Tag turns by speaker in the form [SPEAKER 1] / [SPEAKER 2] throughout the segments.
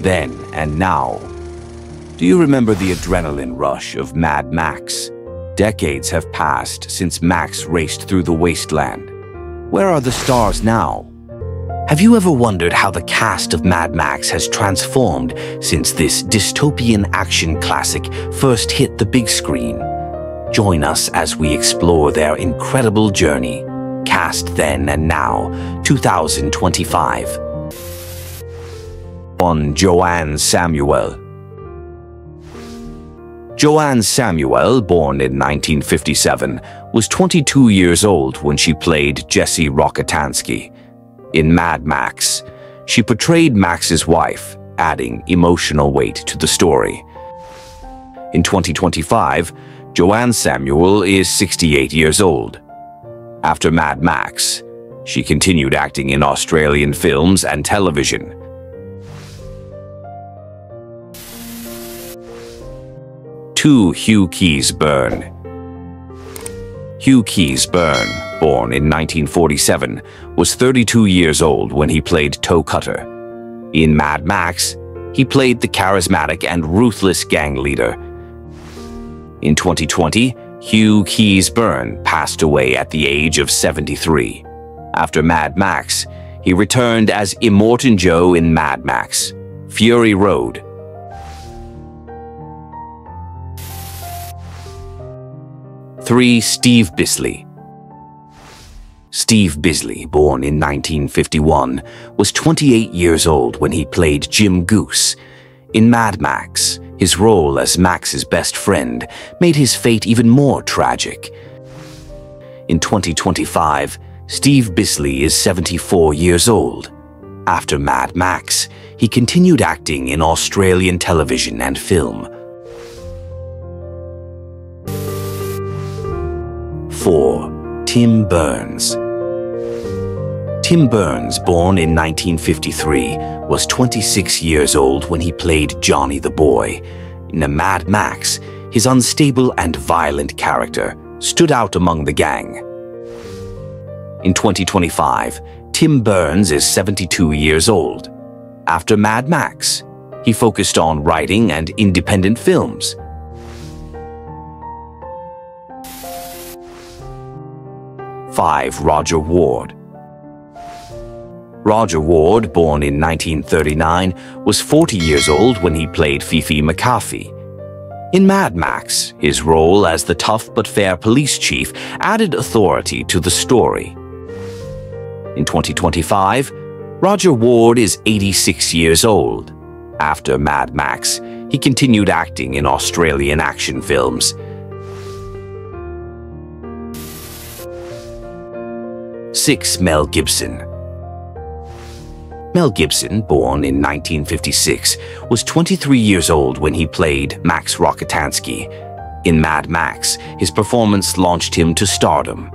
[SPEAKER 1] Then and Now. Do you remember the adrenaline rush of Mad Max? Decades have passed since Max raced through the wasteland. Where are the stars now? Have you ever wondered how the cast of Mad Max has transformed since this dystopian action classic first hit the big screen? Join us as we explore their incredible journey. Cast Then and Now, 2025. 1. Joanne Samuel. Joanne Samuel, born in 1957, was 22 years old when she played Jessie Rockatansky. In Mad Max, she portrayed Max's wife, adding emotional weight to the story. In 2025, Joanne Samuel is 68 years old. After Mad Max, she continued acting in Australian films and television. 2. Hugh Keays-Byrne. Hugh Keays-Byrne, born in 1947, was 32 years old when he played Toe Cutter. In Mad Max, he played the charismatic and ruthless gang leader. In 2020, Hugh Keays-Byrne passed away at the age of 73. After Mad Max, he returned as Immortan Joe in Mad Max: Fury Road. 3. Steve Bisley. Steve Bisley, born in 1951, was 28 years old when he played Jim Goose. In Mad Max, his role as Max's best friend made his fate even more tragic. In 2025, Steve Bisley is 74 years old. After Mad Max, he continued acting in Australian television and film. 4. Tim Burns. Tim Burns, born in 1953, was 26 years old when he played Johnny the Boy. In a Mad Max, his unstable and violent character stood out among the gang. In 2025, Tim Burns is 72 years old. After Mad Max, he focused on writing and independent films. 5. Roger Ward. Roger Ward, born in 1939, was 40 years old when he played Fifi McCarthy. In Mad Max, his role as the tough but fair police chief added authority to the story. In 2025, Roger Ward is 86 years old. After Mad Max, he continued acting in Australian action films. 6. Mel Gibson. Mel Gibson, born in 1956, was 23 years old when he played Max Rockatansky. In Mad Max, his performance launched him to stardom.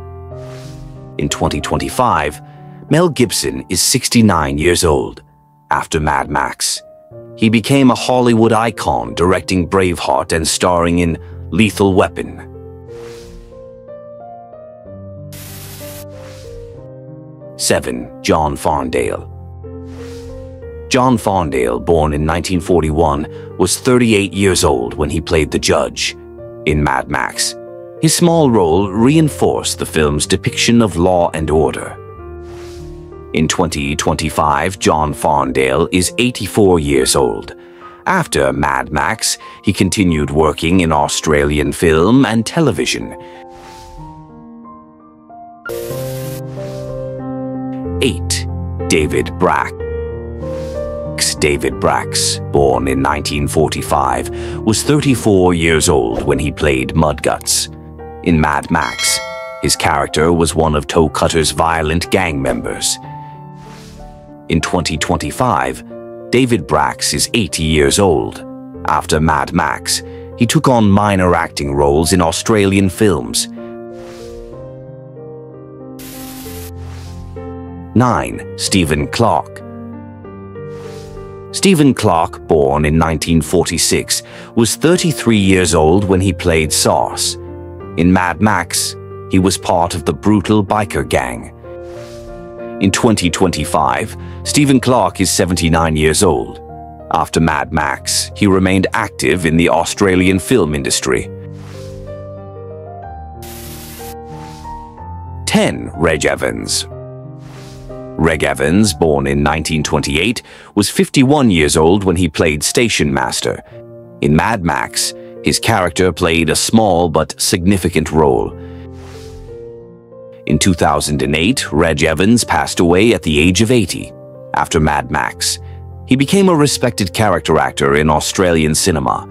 [SPEAKER 1] In 2025, Mel Gibson is 69 years old. After Mad Max, he became a Hollywood icon, directing Braveheart and starring in Lethal Weapon. 7. John Farndale. John Farndale, born in 1941, was 38 years old when he played the judge. In Mad Max, his small role reinforced the film's depiction of law and order. In 2025, John Farndale is 84 years old. After Mad Max, he continued working in Australian film and television. 8. David Brax. David Brax, born in 1945, was 34 years old when he played Mudguts. In Mad Max, his character was one of Toe Cutter's violent gang members. In 2025, David Brax is 80 years old. After Mad Max, he took on minor acting roles in Australian films. 9. Stephen Clark. Stephen Clark, born in 1946, was 33 years old when he played Sauce. In Mad Max, he was part of the brutal biker gang. In 2025, Stephen Clark is 79 years old. After Mad Max, he remained active in the Australian film industry. 10. Reg Evans. Reg Evans, born in 1928, was 51 years old when he played Station Master. In Mad Max, his character played a small but significant role. In 2008, Reg Evans passed away at the age of 80. After Mad Max, he became a respected character actor in Australian cinema.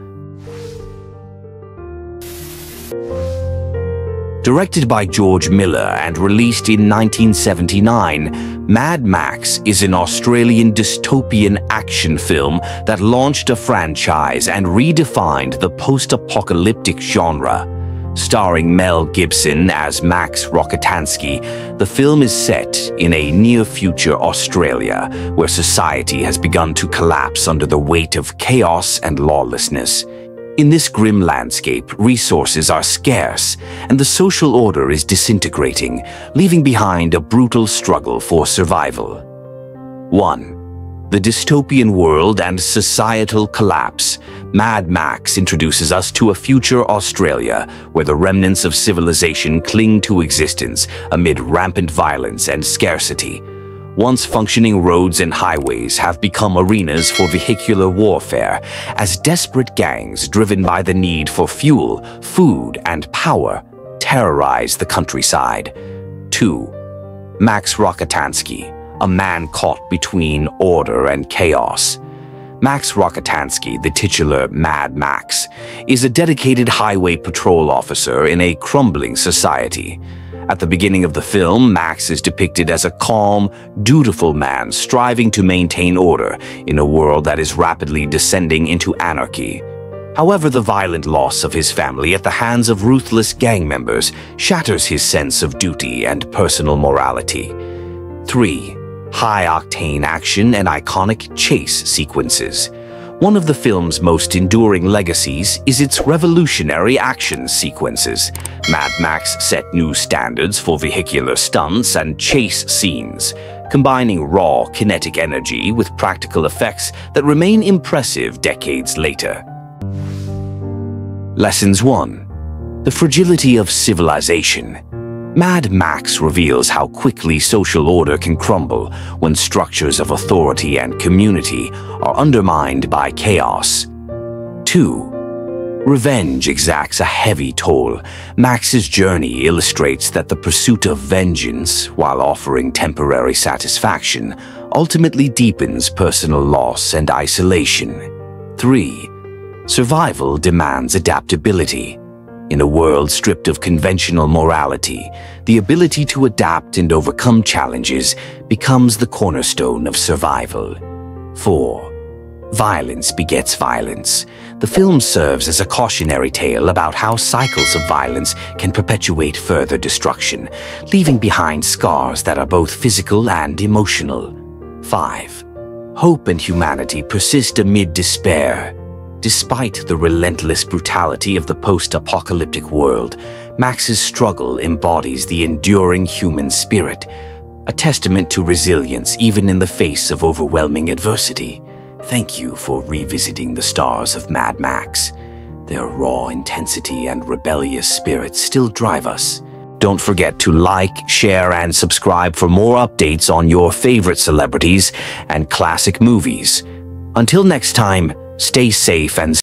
[SPEAKER 1] Directed by George Miller and released in 1979, Mad Max is an Australian dystopian action film that launched a franchise and redefined the post-apocalyptic genre. Starring Mel Gibson as Max Rockatansky, the film is set in a near-future Australia where society has begun to collapse under the weight of chaos and lawlessness. In this grim landscape, resources are scarce, and the social order is disintegrating, leaving behind a brutal struggle for survival. 1. The dystopian world and societal collapse. Mad Max introduces us to a future Australia where the remnants of civilization cling to existence amid rampant violence and scarcity. Once functioning roads and highways have become arenas for vehicular warfare as desperate gangs driven by the need for fuel, food, and power terrorize the countryside. 2. Max Rockatansky, a man caught between order and chaos. Max Rockatansky, the titular Mad Max, is a dedicated highway patrol officer in a crumbling society. At the beginning of the film, Max is depicted as a calm, dutiful man striving to maintain order in a world that is rapidly descending into anarchy. However, the violent loss of his family at the hands of ruthless gang members shatters his sense of duty and personal morality. 3. High-octane action and iconic chase sequences. One of the film's most enduring legacies is its revolutionary action sequences. Mad Max set new standards for vehicular stunts and chase scenes, combining raw kinetic energy with practical effects that remain impressive decades later. Lessons 1. The fragility of civilization. Mad Max reveals how quickly social order can crumble when structures of authority and community are undermined by chaos. 2. Revenge exacts a heavy toll. Max's journey illustrates that the pursuit of vengeance, while offering temporary satisfaction, ultimately deepens personal loss and isolation. 3. Survival demands adaptability. In a world stripped of conventional morality, the ability to adapt and overcome challenges becomes the cornerstone of survival. 4. Violence begets violence. The film serves as a cautionary tale about how cycles of violence can perpetuate further destruction, leaving behind scars that are both physical and emotional. 5. Hope and humanity persist amid despair. Despite the relentless brutality of the post-apocalyptic world, Max's struggle embodies the enduring human spirit, a testament to resilience even in the face of overwhelming adversity. Thank you for revisiting the stars of Mad Max. Their raw intensity and rebellious spirit still drive us. Don't forget to like, share, and subscribe for more updates on your favorite celebrities and classic movies. Until next time, stay safe and